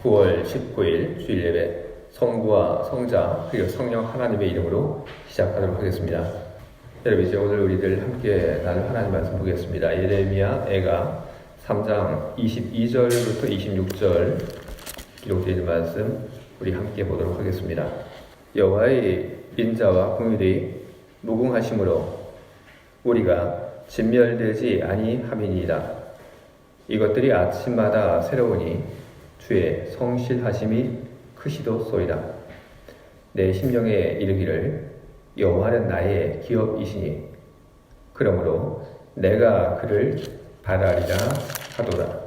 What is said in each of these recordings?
9월 19일 주일 예배 성부와 성자 그리고 성령 하나님의 이름으로 시작하도록 하겠습니다. 여러분 이제 오늘 우리들 함께 나눌 하나님 말씀 보겠습니다. 예레미야 애가 3장 22절부터 26절 기록되어 있는 말씀 우리 함께 보도록 하겠습니다. 여호와의 인자와 긍휼이 무궁하심으로 우리가 진멸되지 아니함이니이다. 이것들이 아침마다 새로우니 주의 성실하심이 크시도소이다. 내 심령에 이르기를 여호와는 나의 기업이시니 그러므로 내가 그를 바라리라 하도다.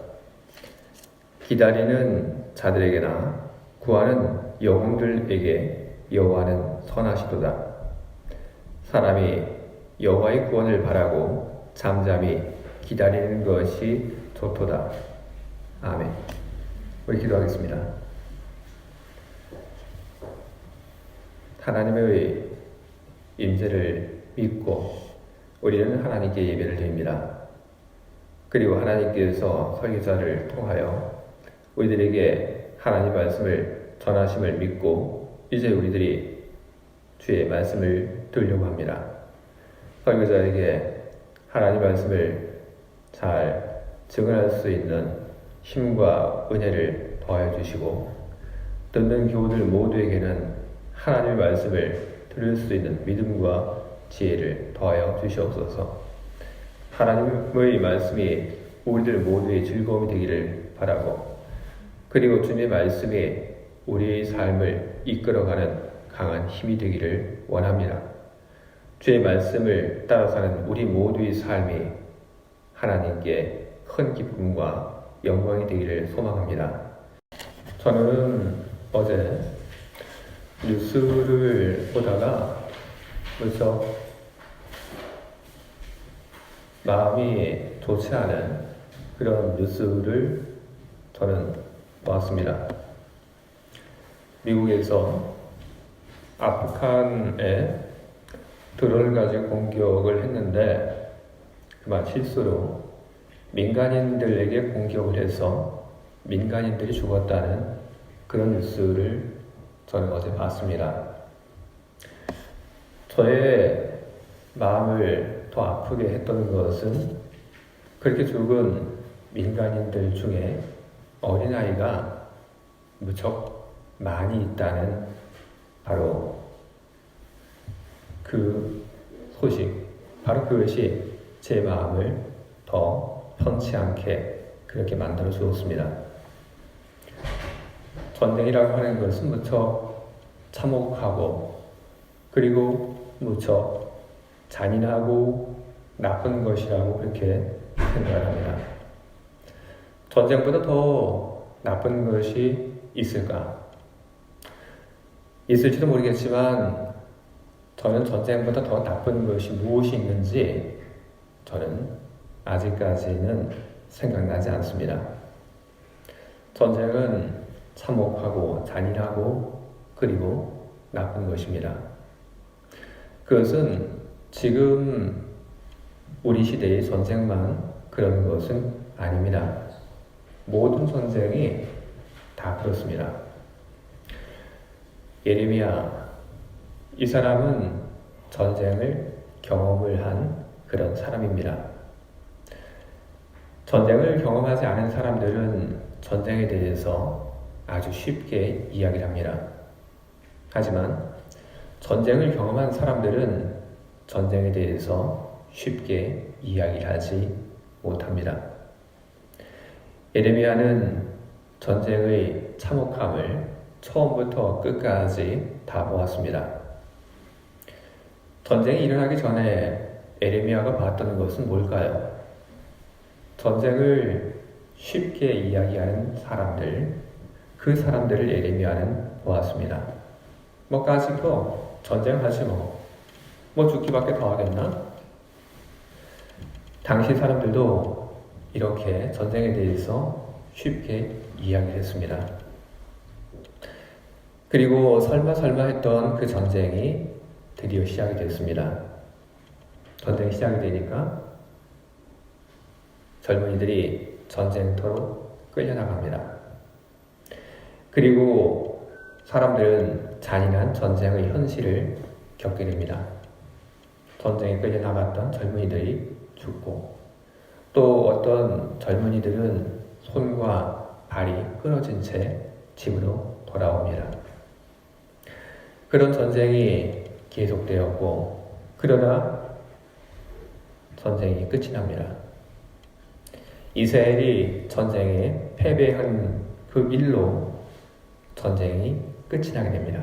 기다리는 자들에게나 구하는 영웅들에게 여호와는 선하시도다. 사람이 여호와의 구원을 바라고 잠잠히 기다리는 것이 좋도다. 아멘. 우리 기도하겠습니다. 하나님의 임재를 믿고 우리는 하나님께 예배를 드립니다. 그리고 하나님께서 설교자를 통하여 우리들에게 하나님 말씀을 전하심을 믿고 이제 우리들이 주의 말씀을 들으려고 합니다. 설교자에게 하나님 말씀을 잘 증언할 수 있는 힘과 은혜를 더하여 주시고 듣는 교우들 모두에게는 하나님의 말씀을 들을 수 있는 믿음과 지혜를 더하여 주시옵소서. 하나님의 말씀이 우리들 모두의 즐거움이 되기를 바라고 그리고 주님의 말씀이 우리의 삶을 이끌어가는 강한 힘이 되기를 원합니다. 주의 말씀을 따라 사는 우리 모두의 삶이 하나님께 큰 기쁨과 영광이 되기를 소망합니다. 저는 어제 뉴스를 보다가 무척 마음이 좋지 않은 그런 뉴스를 저는 보았습니다. 미국에서 아프간에 드론을 가지고 공격을 했는데 그만 실수로 민간인들에게 공격을 해서 민간인들이 죽었다는 그런 뉴스를 저는 어제 봤습니다. 저의 마음을 더 아프게 했던 것은 그렇게 죽은 민간인들 중에 어린아이가 무척 많이 있다는 바로 그 소식, 바로 그것이 제 마음을 더 편치 않게 그렇게 만들어 주었습니다. 전쟁이라고 하는 것은 무척 참혹하고 그리고 무척 잔인하고 나쁜 것이라고 그렇게 생각을 합니다. 전쟁보다 더 나쁜 것이 있을까? 있을지도 모르겠지만 저는 전쟁보다 더 나쁜 것이 무엇이 있는지 저는 아직까지는 생각나지 않습니다. 전쟁은 참혹하고 잔인하고 그리고 나쁜 것입니다. 그것은 지금 우리 시대의 전쟁만 그런 것은 아닙니다. 모든 전쟁이 다 그렇습니다. 예레미야, 이 사람은 전쟁을 경험을 한 그런 사람입니다. 전쟁을 경험하지 않은 사람들은 전쟁에 대해서 아주 쉽게 이야기를 합니다. 하지만 전쟁을 경험한 사람들은 전쟁에 대해서 쉽게 이야기를 하지 못합니다. 예레미야는 전쟁의 참혹함을 처음부터 끝까지 다 보았습니다. 전쟁이 일어나기 전에 예레미야가 봤던 것은 뭘까요? 전쟁을 쉽게 이야기하는 사람들, 그 사람들을 예레미야는 보았습니다. 뭐 까짓거 전쟁하지 뭐 죽기밖에 더 하겠나? 당시 사람들도 이렇게 전쟁에 대해서 쉽게 이야기했습니다. 그리고 설마 했던 그 전쟁이 드디어 시작이 됐습니다. 전쟁이 시작이 되니까 젊은이들이 전쟁터로 끌려나갑니다. 그리고 사람들은 잔인한 전쟁의 현실을 겪게 됩니다. 전쟁에 끌려나갔던 젊은이들이 죽고, 또 어떤 젊은이들은 손과 발이 끊어진 채 집으로 돌아옵니다. 그런 전쟁이 계속되었고, 그러다 전쟁이 끝이 납니다. 이스라엘이 전쟁에 패배한 그 일로 전쟁이 끝이 나게 됩니다.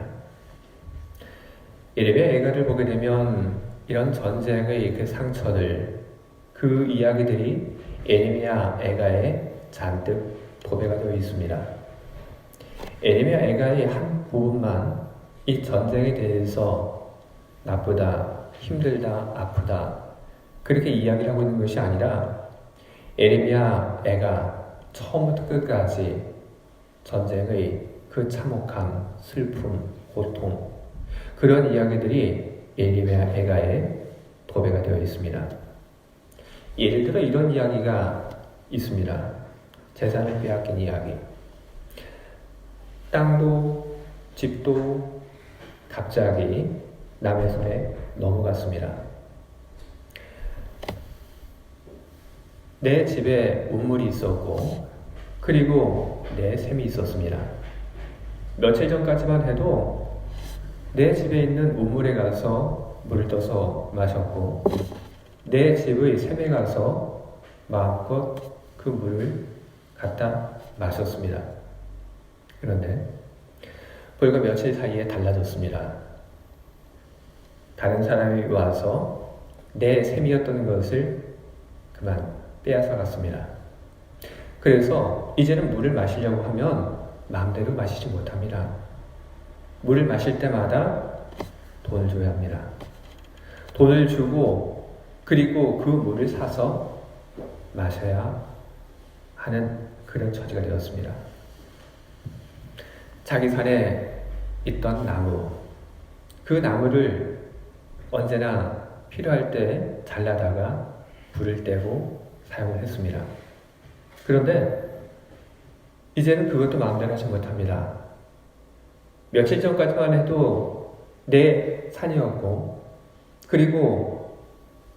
예레미야 애가를 보게 되면 이런 전쟁의 그 상처들, 그 이야기들이 예레미야 애가에 잔뜩 도배가 되어 있습니다. 예레미야 애가의 한 부분만 이 전쟁에 대해서 나쁘다, 힘들다, 아프다 그렇게 이야기를 하고 있는 것이 아니라 예레미야 애가 처음부터 끝까지 전쟁의 그 참혹함, 슬픔, 고통 그런 이야기들이 예레미야 애가에 도배가 되어 있습니다. 예를 들어 이런 이야기가 있습니다. 재산을 빼앗긴 이야기. 땅도 집도 갑자기 남의 손에 넘어갔습니다. 내 집에 우물이 있었고 그리고 내 샘이 있었습니다. 며칠 전까지만 해도 내 집에 있는 우물에 가서 물을 떠서 마셨고 내 집의 샘에 가서 마음껏 그 물을 갖다 마셨습니다. 그런데 불과 며칠 사이에 달라졌습니다. 다른 사람이 와서 내 샘이었던 것을 그만 빼앗아 갔습니다. 그래서 이제는 물을 마시려고 하면 마음대로 마시지 못합니다. 물을 마실 때마다 돈을 줘야 합니다. 돈을 주고 그리고 그 물을 사서 마셔야 하는 그런 처지가 되었습니다. 자기 산에 있던 나무, 그 나무를 언제나 필요할 때 잘라다가 불을 떼고 사용을 했습니다. 그런데 이제는 그것도 마음대로 하지 못합니다. 며칠 전까지만 해도 내 산이었고 그리고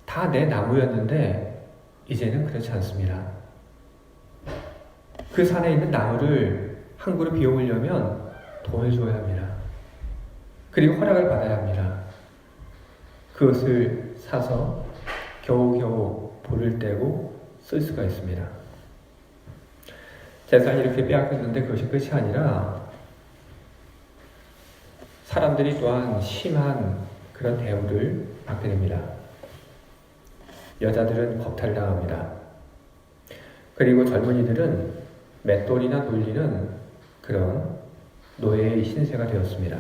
다 내 나무였는데 이제는 그렇지 않습니다. 그 산에 있는 나무를 한 그루 비워오려면 돈을 줘야 합니다. 그리고 허락을 받아야 합니다. 그것을 사서 겨우겨우 불을 떼고 쓸 수가 있습니다. 재산이 이렇게 빼앗겼는데 그것이 끝이 아니라 사람들이 또한 심한 그런 대우를 받게 됩니다. 여자들은 겁탈을 당합니다. 그리고 젊은이들은 맷돌이나 돌리는 그런 노예의 신세가 되었습니다.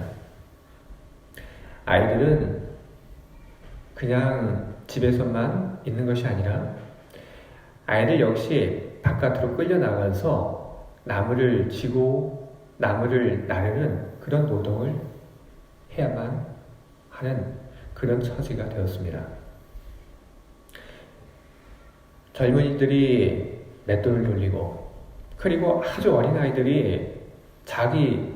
아이들은 그냥 집에서만 있는 것이 아니라 아이들 역시 바깥으로 끌려나가서 나무를 지고 나무를 나르는 그런 노동을 해야만 하는 그런 처지가 되었습니다. 젊은이들이 맷돌을 돌리고 그리고 아주 어린 아이들이 자기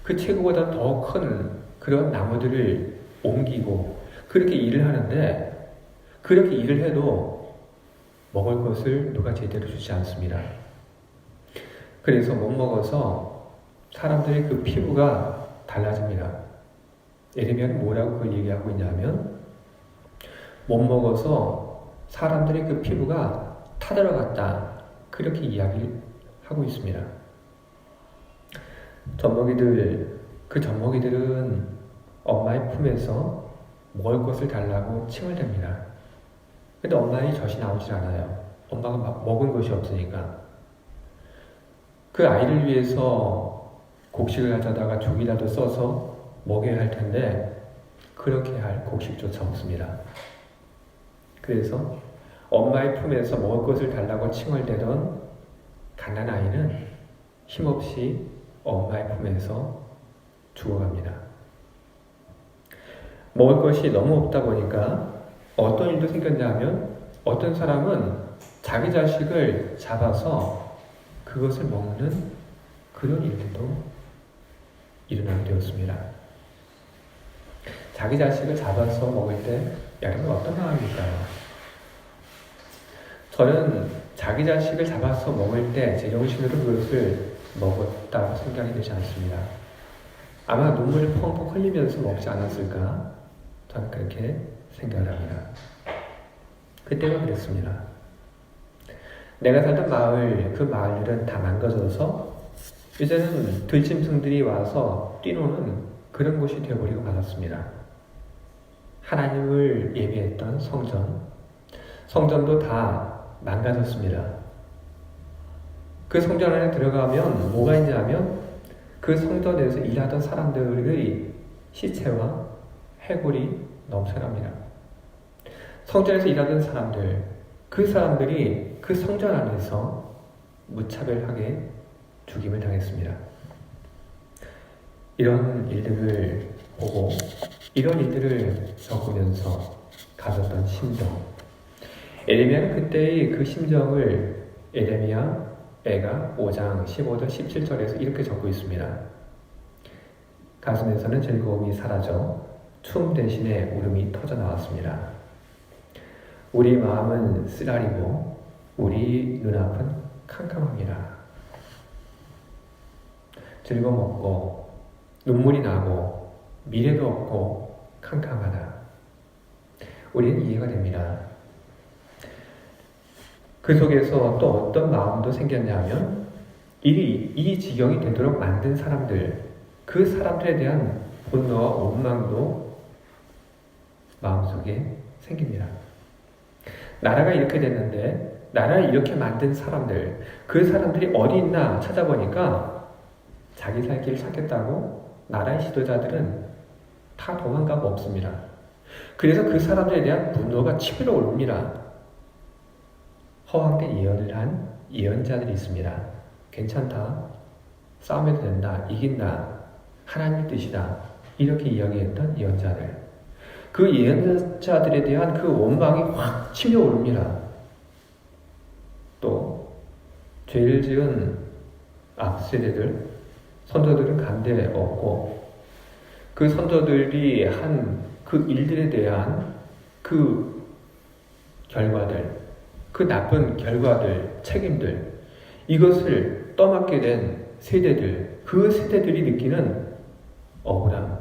그 체구보다 더 큰 그런 나무들을 옮기고 그렇게 일을 하는데 그렇게 일을 해도 먹을 것을 누가 제대로 주지 않습니다. 그래서 못 먹어서 사람들의 그 피부가 달라집니다. 예레미야는 뭐라고 그걸 얘기하고 있냐면 못 먹어서 사람들의 그 피부가 타들어갔다 그렇게 이야기를 하고 있습니다. 그 젖먹이들은 엄마의 품에서 먹을 것을 달라고 칭을 댑니다. 근데 엄마의 젖이 나오질 않아요. 엄마가 먹은 것이 없으니까. 그 아이를 위해서 곡식을 가져다가 죽이라도 써서 먹여야 할 텐데 그렇게 할 곡식조차 없습니다. 그래서 엄마의 품에서 먹을 것을 달라고 칭얼대던 갓난아이는 힘없이 엄마의 품에서 죽어갑니다. 먹을 것이 너무 없다 보니까 어떤 일도 생겼냐면 어떤 사람은 자기 자식을 잡아서 그것을 먹는 그런 일들도 일어나게 되었습니다. 자기 자식을 잡아서 먹을 때 여러분 어떤 마음일까요? 저는 자기 자식을 잡아서 먹을 때 제정신으로 그것을 먹었다고 생각이 되지 않습니다. 아마 눈물을 펑펑 흘리면서 먹지 않았을까? 저는 그렇게 생각을 합니다. 그때가 그랬습니다. 내가 살던 마을, 그 마을들은 다 망가져서 이제는 들짐승들이 와서 뛰노는 그런 곳이 되어버리고 말았습니다. 하나님을 예배했던 성전도 다 망가졌습니다. 그 성전 안에 들어가면 뭐가 있냐면 그 성전에서 일하던 사람들의 시체와 해골이 넘쳐납니다. 성전에서 일하던 사람들, 그 사람들이 그 성전 안에서 무차별하게 죽임을 당했습니다. 이런 일들을 보고 이런 일들을 겪으면서 가졌던 심정, 에레미야는 그때의 그 심정을 에레미야가 5장 15절 17절에서 이렇게 적고 있습니다. 가슴에서는 즐거움이 사라져 춤 대신에 울음이 터져 나왔습니다. 우리 마음은 쓰라리고 우리 눈앞은 캄캄합니다. 즐거움 없고 눈물이 나고 미래도 없고 캄캄하다. 우리는 이해가 됩니다. 그 속에서 또 어떤 마음도 생겼냐면 이 지경이 되도록 만든 사람들, 그 사람들에 대한 분노와 원망도 마음속에 생깁니다. 나라가 이렇게 됐는데 나라를 이렇게 만든 사람들, 그 사람들이 어디 있나 찾아보니까 자기 살 길을 찾겠다고 나라의 지도자들은 다 도망가고 없습니다. 그래서 그 사람들에 대한 분노가 치밀어 오릅니다. 허황된 예언을 한 예언자들이 있습니다. 괜찮다, 싸움해도 된다, 이긴다, 하나님의 뜻이다, 이렇게 이야기했던 예언자들. 그 예언자들에 대한 그 원망이 확 치밀어 오릅니다. 또 죄를 지은 앞세대들, 선조들은 간대 없고 그 선조들이 한 그 일들에 대한 그 결과들, 그 나쁜 결과들, 책임들, 이것을 떠맡게 된 세대들, 그 세대들이 느끼는 억울함,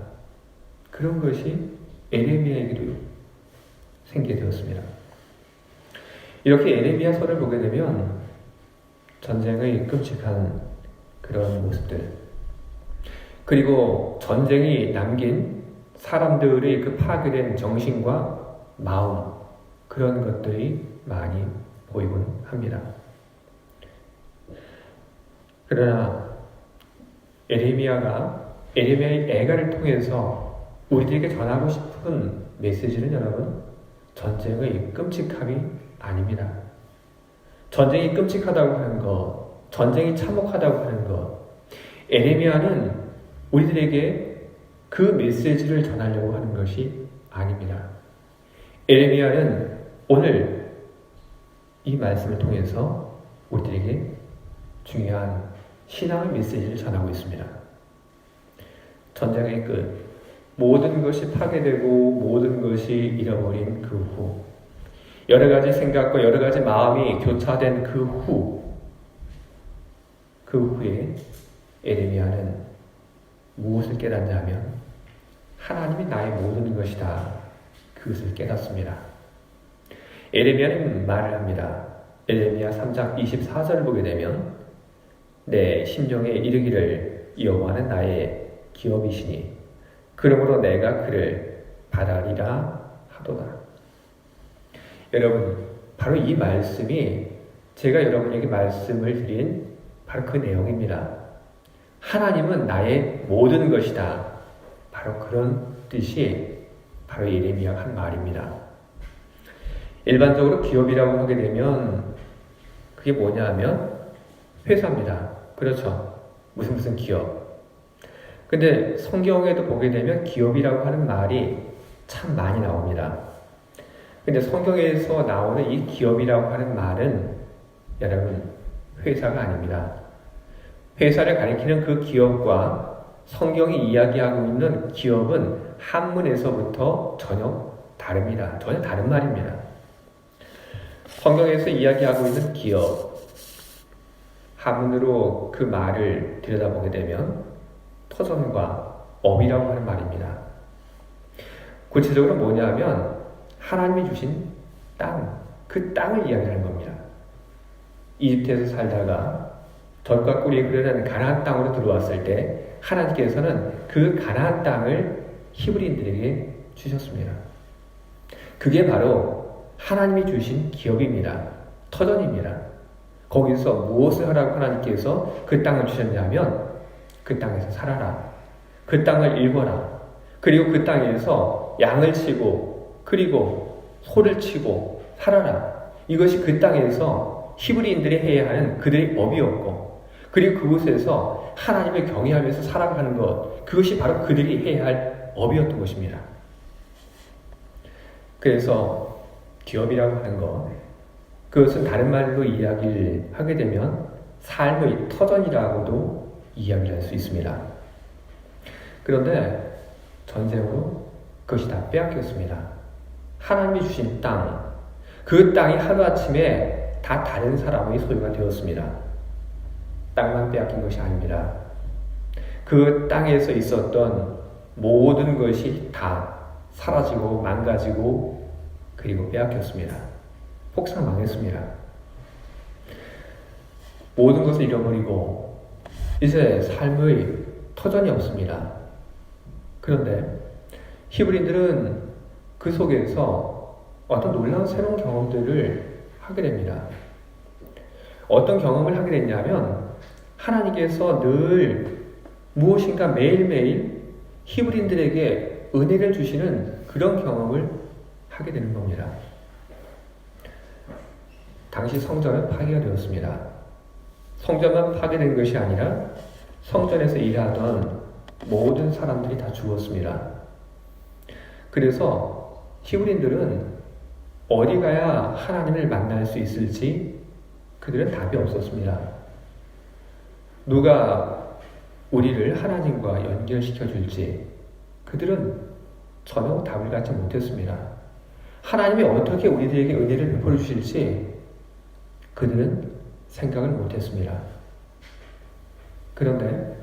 그런 것이 에레미야에게도 생기게 되었습니다. 이렇게 에레미야서를 보게 되면 전쟁의 끔찍한 그런 모습들, 그리고 전쟁이 남긴 사람들의 그 파괴된 정신과 마음, 그런 것들이 많이 보이곤 합니다. 그러나 에레미야의 애가를 통해서 우리들에게 전하고 싶은 메시지는 여러분, 전쟁의 끔찍함이 아닙니다. 전쟁이 끔찍하다고 하는 것, 전쟁이 참혹하다고 하는 것, 에레미야는 우리들에게 그 메시지를 전하려고 하는 것이 아닙니다. 에레미야는 오늘 이 말씀을 통해서 우리들에게 중요한 신앙의 메시지를 전하고 있습니다. 전쟁의 끝, 모든 것이 파괴되고 모든 것이 잃어버린 그 후, 여러 가지 생각과 여러 가지 마음이 교차된 그 후에 에레미야는 무엇을 깨닫냐면 하나님이 나의 모든 것이다, 그것을 깨닫습니다. 에레미야는 말을 합니다. 에레미야 3장 24절을 보게 되면 내 심령에 이르기를 여호와는 나의 기업이시니 그러므로 내가 그를 바라리라 하도다. 여러분, 바로 이 말씀이 제가 여러분에게 말씀을 드린 바로 그 내용입니다. 하나님은 나의 모든 것이다. 바로 그런 뜻이 바로 예레미야가 한 말입니다. 일반적으로 기업이라고 하게 되면 그게 뭐냐 하면 회사입니다. 그렇죠. 무슨 기업. 근데 성경에도 보게 되면 기업이라고 하는 말이 참 많이 나옵니다. 근데 성경에서 나오는 이 기업이라고 하는 말은 여러분 회사가 아닙니다. 회사를 가리키는 그 기업과 성경이 이야기하고 있는 기업은 한문에서부터 전혀 다릅니다. 전혀 다른 말입니다. 성경에서 이야기하고 있는 기업, 한문으로 그 말을 들여다보게 되면 터전과 업이라고 하는 말입니다. 구체적으로 뭐냐면 하나님이 주신 땅, 그 땅을 이야기하는 겁니다. 이집트에서 살다가 젖과 꿀이 흐르는 가나안 땅으로 들어왔을 때 하나님께서는 그 가나안 땅을 히브리인들에게 주셨습니다. 그게 바로 하나님이 주신 기업입니다. 터전입니다. 거기서 무엇을 하라고 하나님께서 그 땅을 주셨냐면 그 땅에서 살아라. 그 땅을 일궈라. 그리고 그 땅에서 양을 치고 그리고 소를 치고 살아라. 이것이 그 땅에서 히브리인들이 해야 하는 그들의 법이었고, 그리고 그곳에서 하나님을 경외하면서 살아가는 것, 그것이 바로 그들이 해야 할 법이었던 것입니다. 그래서 기업이라고 하는 것, 그것은 다른 말로 이야기를 하게 되면 삶의 터전이라고도 이야기를 할 수 있습니다. 그런데 전쟁으로 그것이 다 빼앗겼습니다. 하나님이 주신 땅, 그 땅이 하루아침에 다 다른 사람의 소유가 되었습니다. 땅만 빼앗긴 것이 아닙니다. 그 땅에서 있었던 모든 것이 다 사라지고 망가지고 그리고 빼앗겼습니다. 폭삭망했습니다. 모든 것을 잃어버리고 이제 삶의 터전이 없습니다. 그런데 히브리인들은 그 속에서 어떤 놀라운 새로운 경험들을 하게 됩니다. 어떤 경험을 하게 됐냐면 하나님께서 늘 무엇인가 매일매일 히브리인들에게 은혜를 주시는 그런 경험을 하게 되는 겁니다. 당시 성전은 파괴가 되었습니다. 성전만 파괴된 것이 아니라 성전에서 일하던 모든 사람들이 다 죽었습니다. 그래서 히브리인들은 어디 가야 하나님을 만날 수 있을지 그들은 답이 없었습니다. 누가 우리를 하나님과 연결시켜 줄지 그들은 전혀 답을 갖지 못했습니다. 하나님이 어떻게 우리들에게 은혜를 베풀어 주실지 그들은 생각을 못했습니다. 그런데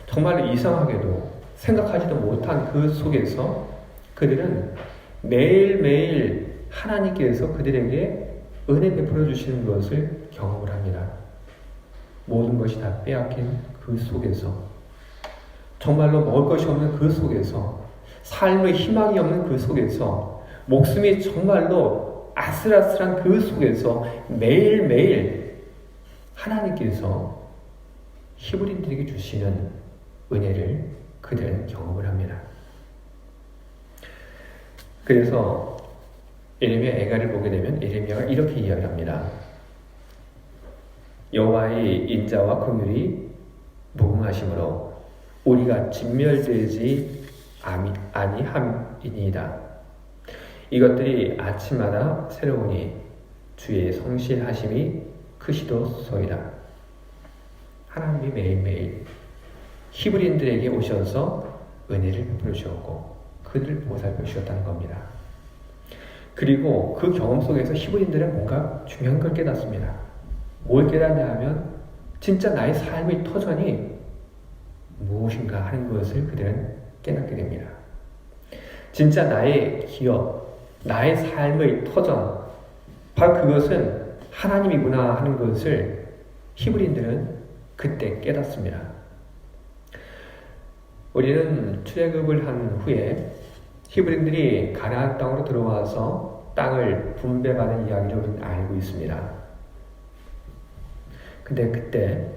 정말 이상하게도 생각하지도 못한 그 속에서 그들은 매일매일 하나님께서 그들에게 은혜 베풀어 주시는 것을 경험을 합니다. 모든 것이 다 빼앗긴 그 속에서, 정말로 먹을 것이 없는 그 속에서, 삶의 희망이 없는 그 속에서, 목숨이 정말로 아슬아슬한 그 속에서 매일매일 하나님께서 히브리인들에게 주시는 은혜를 그들은 경험을 합니다. 그래서 예레미야 애가를 보게 되면 예레미야가 이렇게 이야기합니다. 여호와의 인자와 긍휼이 무궁하심으로 우리가 진멸되지 아니함이니이다. 이것들이 아침마다 새로우니 주의 성실하심이 크시도소이다. 하나님이 매일매일 히브리인들에게 오셔서 은혜를 베풀어 주었고 그들을 보살펴 주셨다는 겁니다. 그리고 그 경험 속에서 히브리인들은 뭔가 중요한 걸 깨닫습니다. 뭘 깨닫냐 하면 진짜 나의 삶의 터전이 무엇인가 하는 것을 그들은 깨닫게 됩니다. 진짜 나의 기업, 나의 삶의 터전, 바로 그것은 하나님이구나 하는 것을 히브리인들은 그때 깨닫습니다. 우리는 출애굽을 한 후에 히브리인들이 가나안 땅으로 들어와서 땅을 분배받은 이야기를 우리는 알고 있습니다. 근데 그때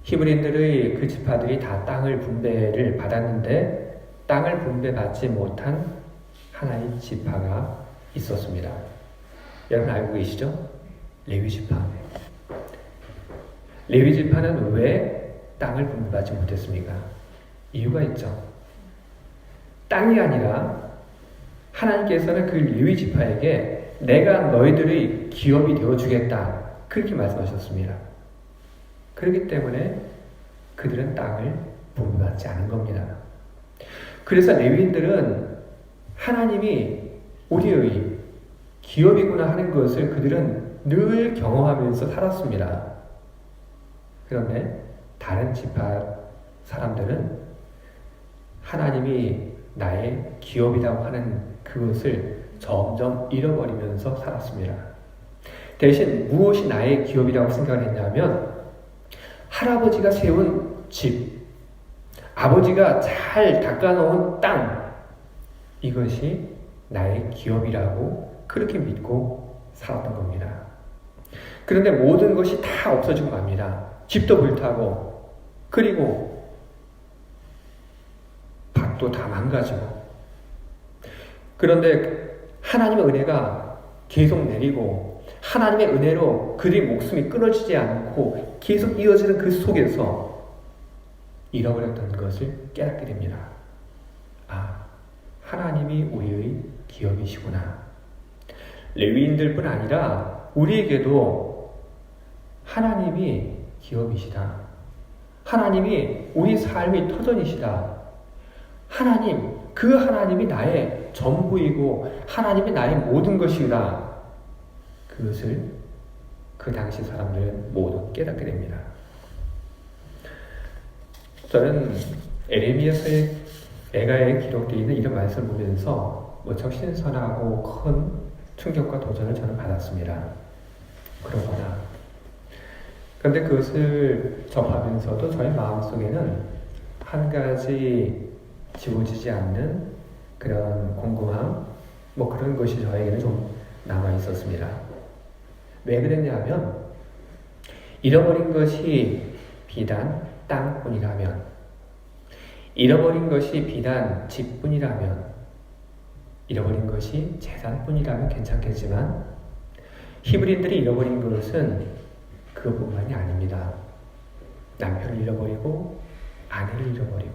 히브리인들의 그 지파들이 다 땅을 분배를 받았는데 땅을 분배받지 못한 하나의 지파가 있었습니다. 여러분 알고 계시죠? 레위 지파. 레위 지파는 왜 땅을 분배받지 못했습니까? 이유가 있죠. 땅이 아니라 하나님께서는 그 레위 지파에게 내가 너희들의 기업이 되어주겠다 그렇게 말씀하셨습니다. 그렇기 때문에 그들은 땅을 부름받지 않은 겁니다. 그래서 레위인들은 하나님이 우리의 기업이구나 하는 것을 그들은 늘 경험하면서 살았습니다. 그런데 다른 지파 사람들은 하나님이 나의 기업이라고 하는 그것을 점점 잃어버리면서 살았습니다. 대신 무엇이 나의 기업이라고 생각을 했냐면 할아버지가 세운 집, 아버지가 잘 닦아놓은 땅, 이것이 나의 기업이라고 그렇게 믿고 살았던 겁니다. 그런데 모든 것이 다 없어지고 맙니다. 집도 불타고, 그리고 밭도 다 망가지고. 그런데 하나님의 은혜가 계속 내리고 하나님의 은혜로 그들의 목숨이 끊어지지 않고 계속 이어지는 그 속에서 잃어버렸던 것을 깨닫게 됩니다. 아, 하나님이 우리의 기업이시구나. 레위인들뿐 아니라 우리에게도 하나님이 기업이시다. 하나님이 우리 삶의 터전이시다. 하나님, 그 하나님이 나의 전부이고 하나님이 나의 모든 것이다. 그것을 그 당시 사람들은 모두 깨닫게 됩니다. 저는 에레미야서의 에가에 기록되어 있는 이런 말씀을 보면서 무척 신선하고 큰 충격과 도전을 저는 받았습니다. 그러구나. 그런데 그것을 접하면서도 저의 마음속에는 한 가지 지워지지 않는 그런 궁금함, 그런 것이 저에게는 좀 남아 있었습니다. 왜 그랬냐면, 잃어버린 것이 비단 땅뿐이라면, 잃어버린 것이 비단 집뿐이라면, 잃어버린 것이 재산뿐이라면 괜찮겠지만, 히브리인들이 잃어버린 것은 그것뿐만이 아닙니다. 남편을 잃어버리고, 아내를 잃어버리고,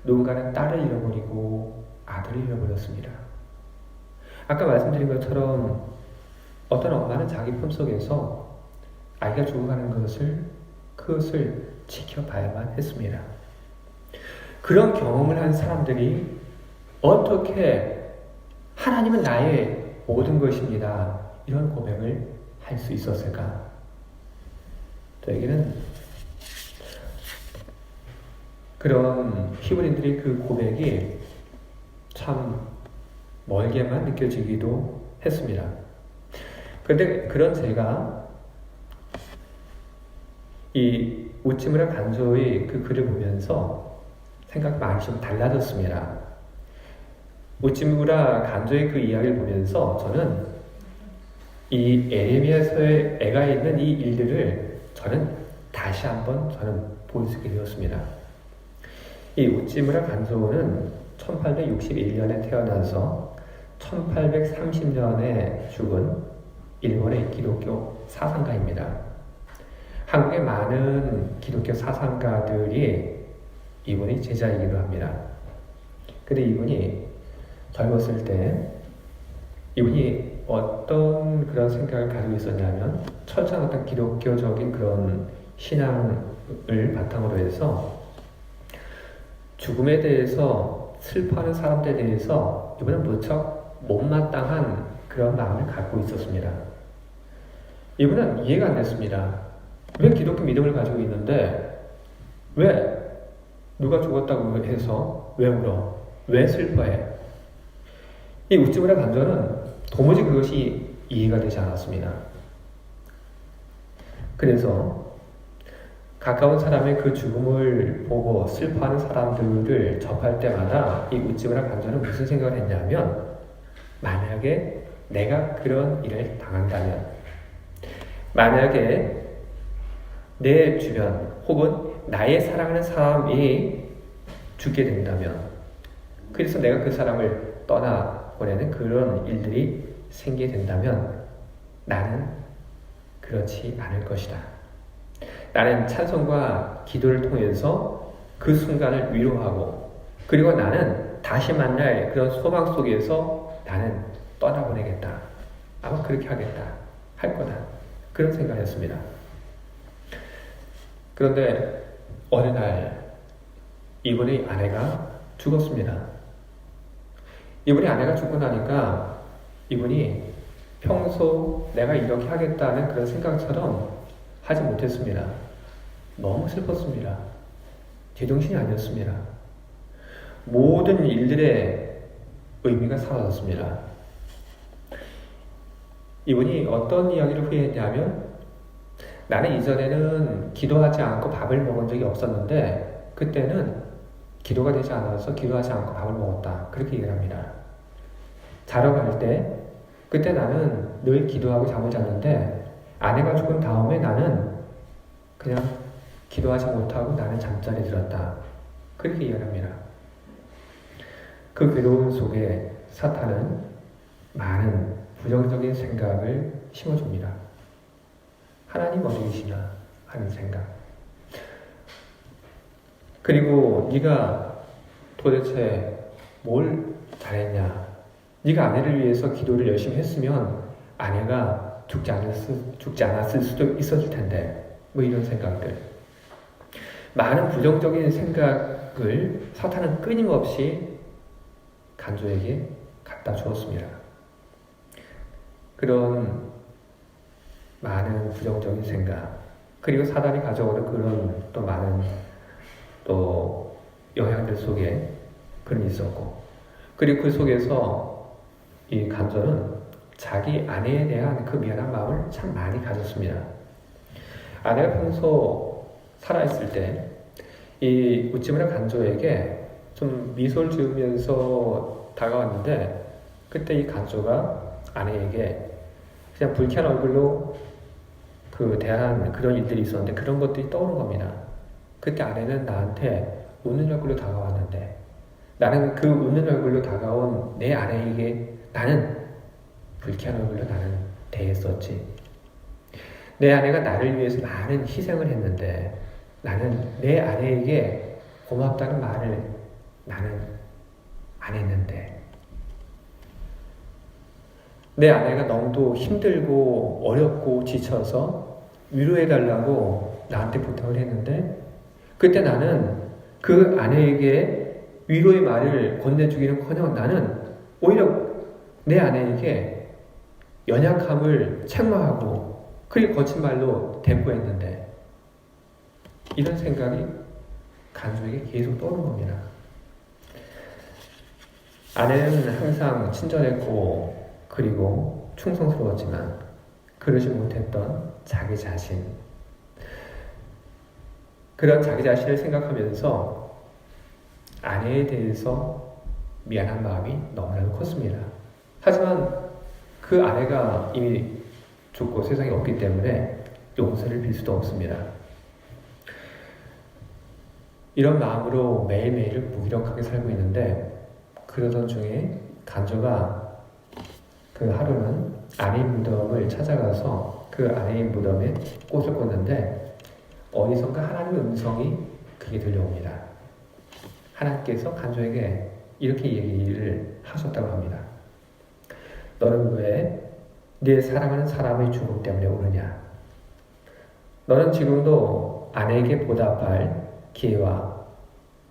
누군가는 딸을 잃어버리고, 아들을 잃어버렸습니다. 아까 말씀드린 것처럼 어떤 엄마는 자기 품속에서 아이가 죽어가는 그것을 지켜봐야만 했습니다. 그런 경험을 한 사람들이 어떻게 하나님은 나의 모든 것입니다, 이런 고백을 할 수 있었을까? 저에게는 그런 히브리인들의 그 고백이 참 멀게만 느껴지기도 했습니다. 그런데 그런 제가 이 우찌무라 간조의 그 글을 보면서 생각이 많이 좀 달라졌습니다. 우찌무라 간조의 그 이야기를 보면서 저는 이 에레미야서의 에가에 있는 이 일들을 저는 다시 한번 볼 수 있게 되었습니다. 이 우찌무라 간조는 1861년에 태어나서 1830년에 죽은 일본의 기독교 사상가입니다. 한국의 많은 기독교 사상가들이 이분의 제자이기도 합니다. 근데 이분이 젊었을 때 이분이 어떤 그런 생각을 가지고 있었냐면, 철저한 어떤 기독교적인 그런 신앙을 바탕으로 해서 죽음에 대해서 슬퍼하는 사람들에 대해서 이분은 무척 못마땅한 그런 마음을 갖고 있었습니다. 이분은 이해가 안 됐습니다. 왜 기독교 믿음을 가지고 있는데 왜 누가 죽었다고 해서 왜 울어? 왜 슬퍼해? 이 우찌무라 간조는 도무지 그것이 이해가 되지 않았습니다. 그래서 가까운 사람의 그 죽음을 보고 슬퍼하는 사람들을 접할 때마다 이 우찌무라 간조는 무슨 생각을 했냐면, 만약에 내가 그런 일을 당한다면, 만약에 내 주변 혹은 나의 사랑하는 사람이 죽게 된다면, 그래서 내가 그 사람을 떠나보내는 그런 일들이 생기게 된다면 나는 그렇지 않을 것이다. 나는 찬송과 기도를 통해서 그 순간을 위로하고, 그리고 나는 다시 만날 그런 소망 속에서 나는 떠나보내겠다. 아마 그렇게 하겠다. 할 거다. 그런 생각을 했습니다. 그런데 어느 날 이분의 아내가 죽었습니다. 이분의 아내가 죽고 나니까 이분이 평소 내가 이렇게 하겠다는 그런 생각처럼 하지 못했습니다. 너무 슬펐습니다. 제정신이 아니었습니다. 모든 일들의 의미가 사라졌습니다. 이분이 어떤 이야기를 후회했냐면, 나는 이전에는 기도하지 않고 밥을 먹은 적이 없었는데 그때는 기도가 되지 않아서 기도하지 않고 밥을 먹었다, 그렇게 얘기를 합니다. 자러 갈 때 그때 나는 늘 기도하고 잠을 잤는데 아내가 죽은 다음에 나는 그냥 기도하지 못하고 나는 잠자리 들었다, 그렇게 얘기를 합니다. 그 괴로움 속에 사탄은 많은 부정적인 생각을 심어줍니다. 하나님 어디 계시나 하는 생각. 그리고 네가 도대체 뭘 잘했냐? 네가 아내를 위해서 기도를 열심히 했으면 아내가 죽지 않았을 수도 있었을 텐데, 뭐 이런 생각들. 많은 부정적인 생각을 사탄은 끊임없이 간조에게 갖다 주었습니다. 그런 많은 부정적인 생각, 그리고 사단이 가져오는 그런 또 많은 또 영향들 속에 그런 있었고, 그리고 그 속에서 이 간조는 자기 아내에 대한 그 미안한 마음을 참 많이 가졌습니다. 아내가 평소 살아있을 때 이 우찌무라 간조에게 좀 미소를 지으면서 다가왔는데, 그때 이 간조가 아내에게 그냥 불쾌한 얼굴로 대한 그런 일들이 있었는데 그런 것들이 떠오른 겁니다. 그때 아내는 나한테 웃는 얼굴로 다가왔는데, 나는 그 웃는 얼굴로 다가온 내 아내에게 나는 불쾌한 얼굴로 나는 대했었지. 내 아내가 나를 위해서 많은 희생을 했는데 나는 내 아내에게 고맙다는 말을 나는 안 했는데, 내 아내가 너무도 힘들고 어렵고 지쳐서 위로해달라고 나한테 부탁을 했는데, 그때 나는 그 아내에게 위로의 말을 건네주기는커녕 나는 오히려 내 아내에게 연약함을 책망하고 그리고 거친 말로 대꾸했는데, 이런 생각이 간조에게 계속 떠오른 겁니다. 아내는 항상 친절했고 그리고 충성스러웠지만 그러지 못했던 자기 자신, 그런 자기 자신을 생각하면서 아내에 대해서 미안한 마음이 너무나도 컸습니다. 하지만 그 아내가 이미 죽고 세상에 없기 때문에 용서를 빌 수도 없습니다. 이런 마음으로 매일매일을 무기력하게 살고 있는데, 그러던 중에 간조가 그 하루는 아내의 무덤을 찾아가서 그 아내의 무덤에 꽃을 꽂는데 어디선가 하나님의 음성이 그게 들려옵니다. 하나님께서 간조에게 이렇게 얘기를 하셨다고 합니다. 너는 왜 네 사랑하는 사람의 죽음 때문에 우느냐? 너는 지금도 아내에게 보답할 기회와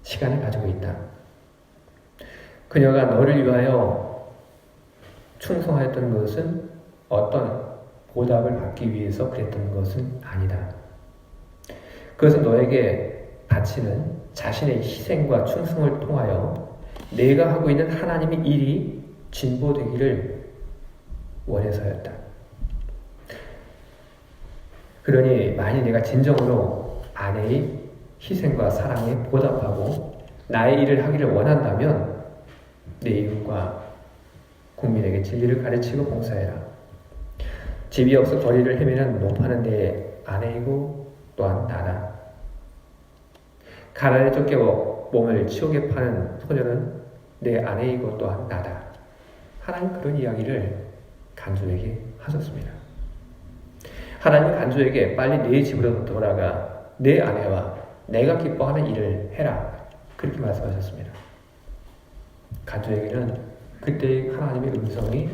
시간을 가지고 있다. 그녀가 너를 위하여 충성하였던 것은 어떤 보답을 받기 위해서 그랬던 것은 아니다. 그것은 너에게 바치는 자신의 희생과 충성을 통하여 내가 하고 있는 하나님의 일이 진보되기를 원해서였다. 그러니 만일 내가 진정으로 아내의 희생과 사랑에 보답하고 나의 일을 하기를 원한다면 내 이웃과 국민에게 진리를 가르치고 봉사해라. 집이 없어 거리를 헤매는 노파는 내 아내이고 또한 나다. 가난에 쫓겨 몸을 치우게 파는 소녀는 내 아내이고 또한 나다. 하나님 그런 이야기를 간조에게 하셨습니다. 하나님 간조에게 빨리 내 집으로 돌아가 내 아내와 내가 기뻐하는 일을 해라, 그렇게 말씀하셨습니다. 간조에게는 그때 하나님의 음성이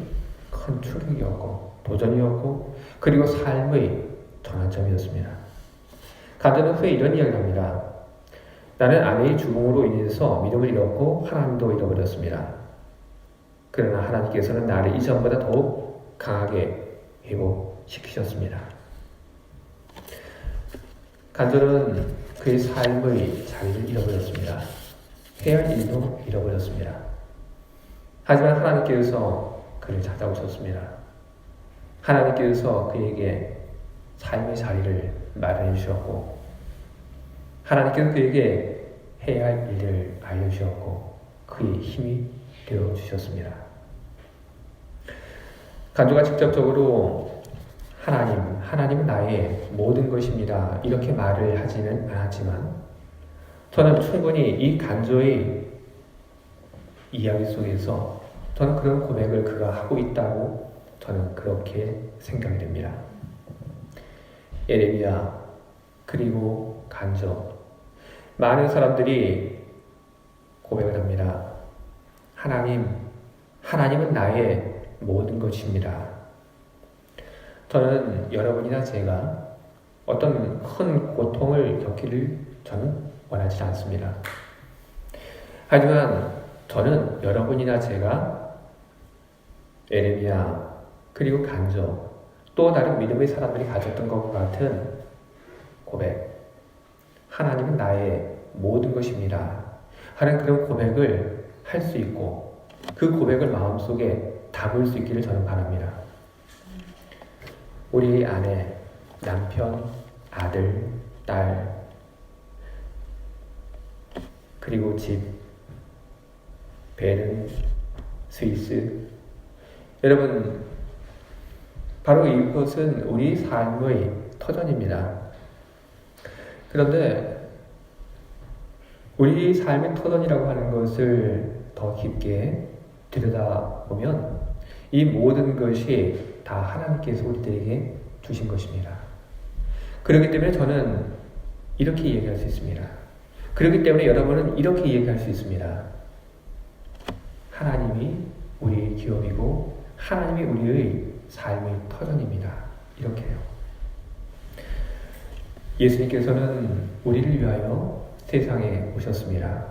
큰 충격이었고 도전이었고 그리고 삶의 전환점이었습니다. 간조는 후에 이런 이야기를 합니다. 나는 아내의 죽음으로 인해서 믿음을 잃었고 하나님도 잃어버렸습니다. 그러나 하나님께서는 나를 이전보다 더욱 강하게 회복시키셨습니다. 간절은 그의 삶의 자리를 잃어버렸습니다. 해야 할 일도 잃어버렸습니다. 하지만 하나님께서 그를 찾아오셨습니다. 하나님께서 그에게 삶의 자리를 마련해 주셨고, 하나님께서 그에게 해야 할 일을 알려주셨고, 그의 힘이 되어 주셨습니다. 간조가 직접적으로 하나님은 나의 모든 것입니다, 이렇게 말을 하지는 않았지만, 저는 충분히 이 간조의 이야기 속에서 저는 그런 고백을 그가 하고 있다고 저는 그렇게 생각이 됩니다. 예레미야 그리고 간조, 많은 사람들이 고백을 합니다. 하나님은 나의 모든 것입니다. 저는 여러분이나 제가 어떤 큰 고통을 겪기를 저는 원하지 않습니다. 하지만 저는 여러분이나 제가 예레미야 그리고 간조, 또 다른 믿음의 사람들이 가졌던 것과 같은 고백, 하나님은 나의 모든 것입니다 하는 그런 고백을 할 수 있고, 그 고백을 마음속에 담을 수 있기를 저는 바랍니다. 우리 아내, 남편, 아들, 딸, 그리고 집, 배는, 스위스, 여러분, 바로 이것은 우리 삶의 터전입니다. 그런데 우리 삶의 터전이라고 하는 것을 더 깊게 들여다보면 이 모든 것이 다 하나님께서 우리들에게 주신 것입니다. 그렇기 때문에 저는 이렇게 얘기할 수 있습니다. 그렇기 때문에 여러분은 이렇게 얘기할 수 있습니다. 하나님이 우리의 기업이고 하나님이 우리의 삶의 터전입니다. 이렇게요. 예수님께서는 우리를 위하여 세상에 오셨습니다.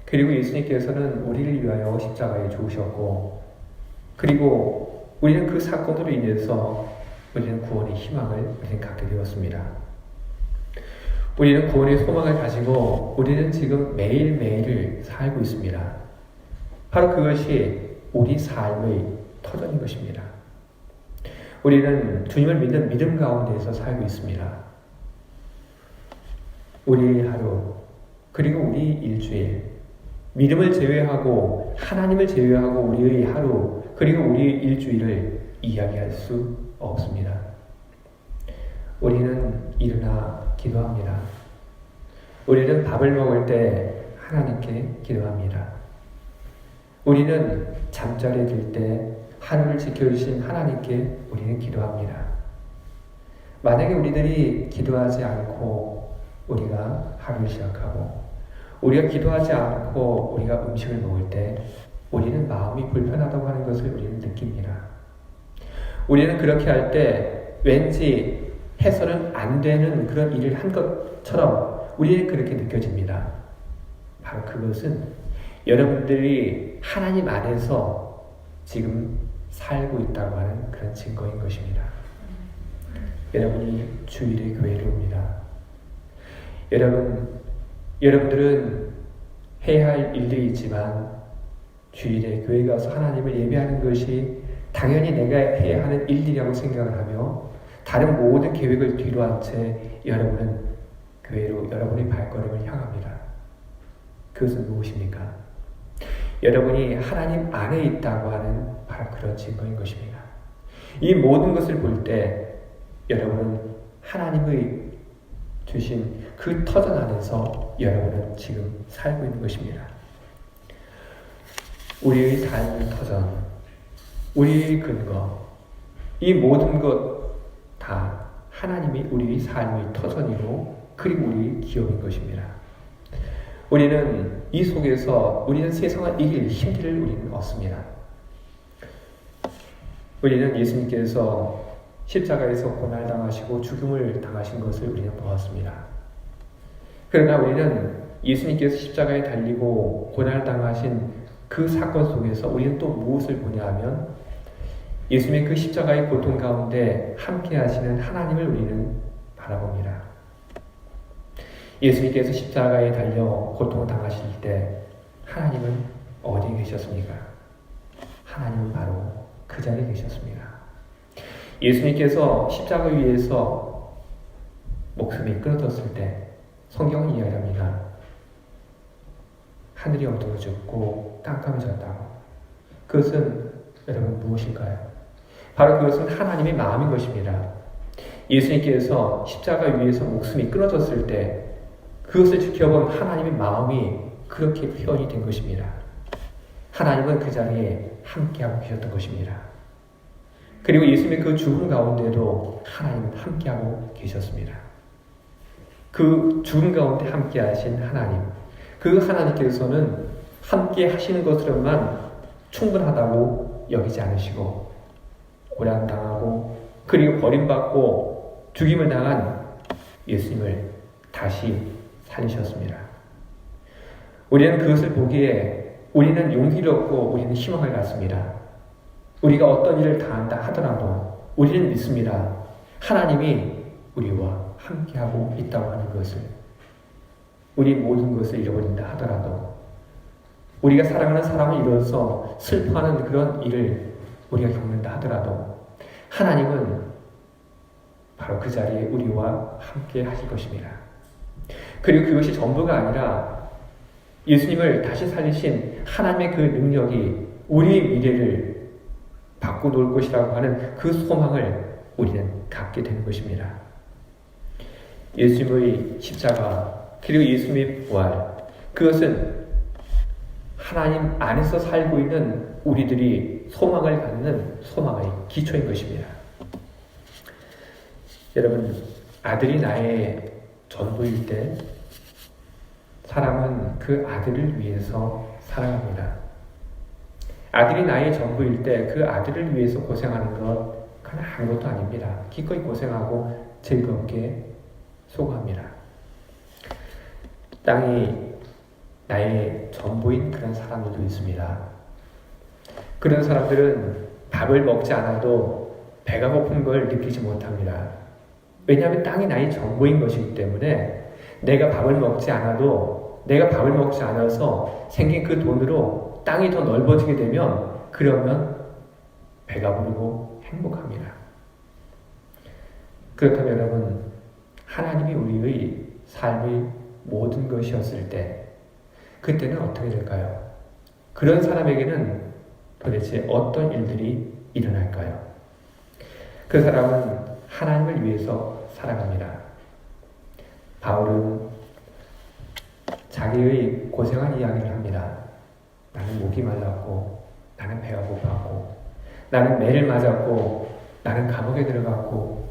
그리고 예수님께서는 우리를 위하여 십자가에 죽으셨고, 그리고 우리는 그 사건으로 인해서 우리는 구원의 희망을 우리는 갖게 되었습니다. 우리는 구원의 소망을 가지고 우리는 지금 매일매일을 살고 있습니다. 바로 그것이 우리 삶의 터전인 것입니다. 우리는 주님을 믿는 믿음 가운데서 살고 있습니다. 우리 하루, 그리고 우리 일주일, 믿음을 제외하고 하나님을 제외하고 우리의 하루, 그리고 우리의 일주일을 이야기할 수 없습니다. 우리는 일어나 기도합니다. 우리는 밥을 먹을 때 하나님께 기도합니다. 우리는 잠자리에 들 때 하루를 지켜주신 하나님께 우리는 기도합니다. 만약에 우리들이 기도하지 않고 우리가 하루를 시작하고, 우리가 기도하지 않고 우리가 음식을 먹을 때 우리는 마음이 불편하다고 하는 것을 우리는 느낍니다. 우리는 그렇게 할 때 왠지 해서는 안 되는 그런 일을 한 것처럼 우리는 그렇게 느껴집니다. 바로 그것은 여러분들이 하나님 안에서 지금 살고 있다고 하는 그런 증거인 것입니다. 여러분이 주일에 교회를 옵니다. 여러분들은 해야 할 일들이 있지만 주일에 교회 가서 하나님을 예배하는 것이 당연히 내가 해야 하는 일들이라고 생각을 하며 다른 모든 계획을 뒤로 한 채 여러분은 교회로 여러분의 발걸음을 향합니다. 그것은 무엇입니까? 여러분이 하나님 안에 있다고 하는 바로 그런 증거인 것입니다. 이 모든 것을 볼 때 여러분은 하나님의 주신 그 터전 안에서 여러분은 지금 살고 있는 것입니다. 우리의 삶의 터전, 우리의 근거, 이 모든 것 다 하나님이 우리의 삶의 터전이고 그리고 우리의 기업인 것입니다. 우리는 이 속에서 우리는 세상을 이길 힘들을 우리는 얻습니다. 우리는 예수님께서 십자가에서 고난당하시고 죽음을 당하신 것을 우리는 보았습니다. 그러나 우리는 예수님께서 십자가에 달리고 고난을 당하신 그 사건 속에서 우리는 또 무엇을 보냐 하면 예수님의 그 십자가의 고통 가운데 함께 하시는 하나님을 우리는 바라봅니다. 예수님께서 십자가에 달려 고통을 당하실 때 하나님은 어디에 계셨습니까? 하나님은 바로 그 자리에 계셨습니다. 예수님께서 십자가 위에서 목숨이 끊어졌을 때 성경은 이야기합니다. 하늘이 어두워졌고 깜깜해졌다고. 그것은 여러분 무엇일까요? 바로 그것은 하나님의 마음인 것입니다. 예수님께서 십자가 위에서 목숨이 끊어졌을 때 그것을 지켜본 하나님의 마음이 그렇게 표현이 된 것입니다. 하나님은 그 자리에 함께하고 계셨던 것입니다. 그리고 예수님의 그 죽음 가운데도 하나님은 함께하고 계셨습니다. 그 죽음 가운데 함께하신 하나님, 그 하나님께서는 함께 하시는 것으로만 충분하다고 여기지 않으시고 고난당하고 그리고 버림받고 죽임을 당한 예수님을 다시 살리셨습니다. 우리는 그것을 보기에 우리는 용기를 얻고 우리는 희망을 갖습니다. 우리가 어떤 일을 당한다 하더라도 우리는 믿습니다. 하나님이 우리와 함께하고 있다고 하는 것을. 우리 모든 것을 잃어버린다 하더라도 우리가 사랑하는 사람을 잃어서 슬퍼하는 그런 일을 우리가 겪는다 하더라도 하나님은 바로 그 자리에 우리와 함께 하실 것입니다. 그리고 그것이 전부가 아니라 예수님을 다시 살리신 하나님의 그 능력이 우리의 미래를 바꿔놓을 것이라고 하는 그 소망을 우리는 갖게 되는 것입니다. 예수님의 십자가 그리고 예수님의 부활, 그것은 하나님 안에서 살고 있는 우리들이 소망을 갖는 소망의 기초인 것입니다. 여러분, 아들이 나의 전부일 때 사람은 그 아들을 위해서 살아갑니다. 아들이 나의 전부일 때 그 아들을 위해서 고생하는 것 그건 아무것도 아닙니다. 기꺼이 고생하고 즐겁게 수고합니다. 땅이 나의 전부인 그런 사람들도 있습니다. 그런 사람들은 밥을 먹지 않아도 배가 고픈 걸 느끼지 못합니다. 왜냐하면 땅이 나의 전부인 것이기 때문에 내가 밥을 먹지 않아도 내가 밥을 먹지 않아서 생긴 그 돈으로 땅이 더 넓어지게 되면 그러면 배가 부르고 행복합니다. 그렇다면 여러분, 하나님이 우리의 삶의 모든 것이었을 때 그때는 어떻게 될까요? 그런 사람에게는 도대체 어떤 일들이 일어날까요? 그 사람은 하나님을 위해서 살아갑니다. 바울은 자기의 고생한 이야기를 합니다. 나는 목이 말랐고 나는 배가 고팠고 나는 매를 맞았고 나는 감옥에 들어갔고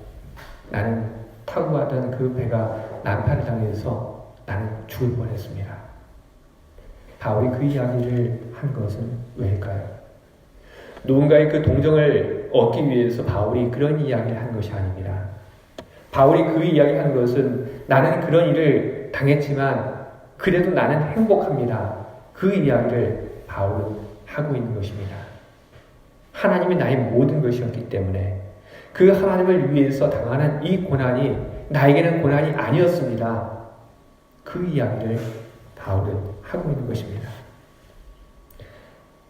나는 타고 가던 그 배가 난파를 당해서 나는 죽을 뻔했습니다. 바울이 그 이야기를 한 것은 왜일까요? 누군가의 그 동정을 얻기 위해서 바울이 그런 이야기를 한 것이 아닙니다. 바울이 그 이야기를 한 것은 나는 그런 일을 당했지만 그래도 나는 행복합니다. 그 이야기를 바울은 하고 있는 것입니다. 하나님이 나의 모든 것이었기 때문에 그 하나님을 위해서 당하는 이 고난이 나에게는 고난이 아니었습니다. 그 이야기를 바울은 하고 있는 것입니다.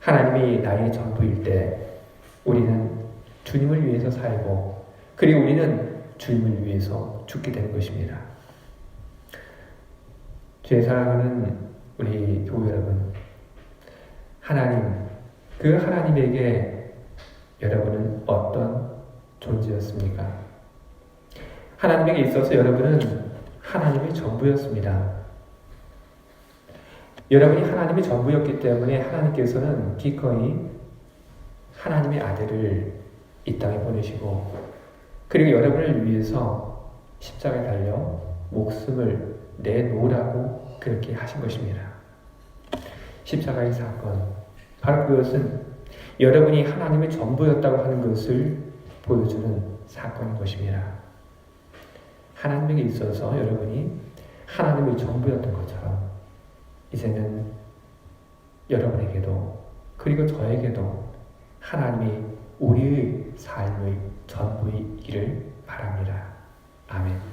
하나님이 나의 전부일 때 우리는 주님을 위해서 살고 그리고 우리는 주님을 위해서 죽게 되는 것입니다. 제 사랑하는 우리 교우 여러분, 하나님, 그 하나님에게 여러분은 어떤 존재였습니까? 하나님에게 있어서 여러분은 하나님의 전부였습니다. 여러분이 하나님의 전부였기 때문에 하나님께서는 기꺼이 하나님의 아들을 이 땅에 보내시고 그리고 여러분을 위해서 십자가에 달려 목숨을 내놓으라고 그렇게 하신 것입니다. 십자가의 사건, 바로 그것은 여러분이 하나님의 전부였다고 하는 것을 보여주는 사건인 것입니다. 하나님에게 있어서 여러분이 하나님의 전부였던 것처럼 이제는 여러분에게도 그리고 저에게도 하나님이 우리의 삶의 전부이기를 바랍니다. 아멘.